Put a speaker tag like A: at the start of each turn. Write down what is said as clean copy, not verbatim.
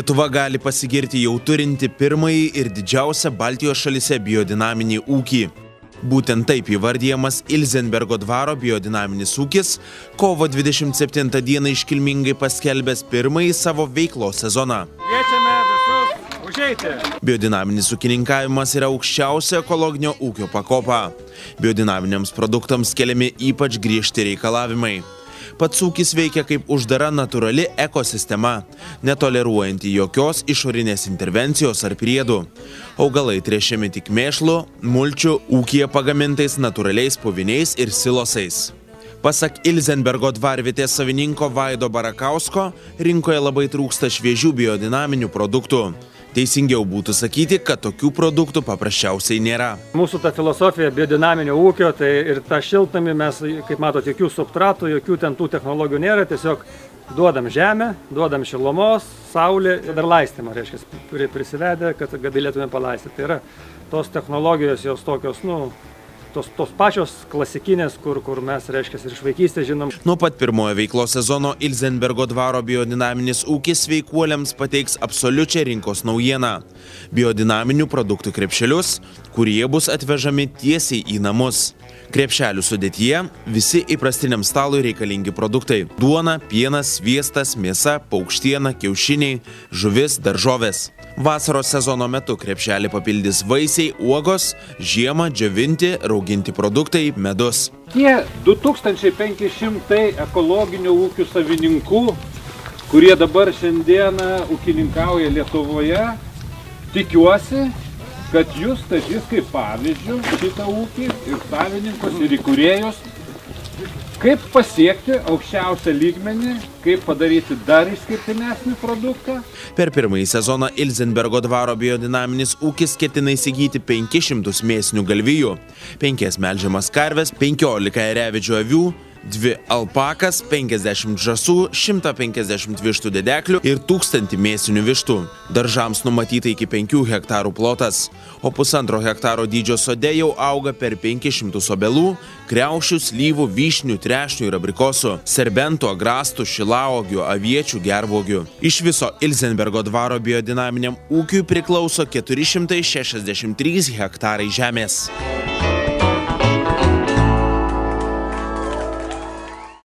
A: Lietuva gali pasigirti jau turinti pirmąjį ir didžiausią Baltijos šalyse biodinaminį ūkį. Būtent taip įvardijamas Ilzenbergo dvaro biodinaminis ūkis, kovo 27 dieną iškilmingai paskelbęs pirmąjį savo veiklos sezoną.
B: Kviečiame visus užeiti.
A: Biodinaminis ūkininkavimas yra aukščiausia ekologinio ūkio pakopa. Biodinaminiams produktams keliami ypač griežti reikalavimai. Pats ūkis veikia kaip uždara natūrali ekosistema, netoleruojanti jokios išorinės intervencijos ar priedų. Augalai tręšiami tik mėšlu, mulčiu, ūkyje pagamintais natūraliais puviniais ir silosais. Pasak Ilzenbergo dvarvietės savininko Vaido Barakausko, rinkoje labai trūksta šviežių biodinaminių produktų. Teisingiau būtų sakyti, kad tokių produktų paprasčiausiai nėra.
B: Mūsų ta filosofija biodinaminio ūkio, tai ir tą šiltnamį mes, kaip matot, jokių substratų, jokių ten tų technologijų nėra, tiesiog duodam žemę, duodam šilumos, saulė ir dar laistymą, reiškia, prisivedę, kad galėtume palaistyti. Tai yra tos technologijos, jos tokios, tos pačios klasikinės, kur mes, reiškia, ir iš vaikystės žinom.
A: Nuo pat pirmojo veiklos sezono Ilzenbergo dvaro biodinaminis ūkis sveikuoliams pateiks absoliučią rinkos naujieną – biodinaminių produktų krepšelius, kurie bus atvežami tiesiai į namus. Krepšelių sudėtyje visi įprastiniam stalui reikalingi produktai – duona, pienas, sviestas, mėsa, paukštiena, kiaušiniai, žuvis, daržovės. Vasaros sezono metu krepšelį papildys vaisiai, uogos, žiemą džiovinti, rauginti produktai, medus.
C: Tie 2500 ekologinių ūkių savininkų, kurie dabar šiandieną ūkininkauja Lietuvoje, tikiuosi, kad jūs statys kaip pavyzdžių šitą ūkį ir savininkus ir įkūrėjus, kaip pasiekti aukščiausią lygmenį, kaip padaryti dar išskirtinesnį produktą.
A: Per pirmąjį sezoną Ilzenbergo dvaro biodinaminis ūkis ketina įsigyti 500 mėsinių galvijų, 5 melžiamas karves, 15 ėriavedžių avių, 2 alpakas, 50 žąsų, 150 vištų dedeklių ir 1000 mėsinių vištų. Daržams numatyta iki 5 hektarų plotas, o 1,5 hektaro dydžio sode jau auga per 500 obelų, kriaušių, slyvų, vyšnių, trešnių ir abrikosų, serbentų, agrastų, šilauogių, aviečių, gervuogių. Iš viso Ilzenbergo dvaro biodinaminiam ūkiui priklauso 463 hektarai žemės.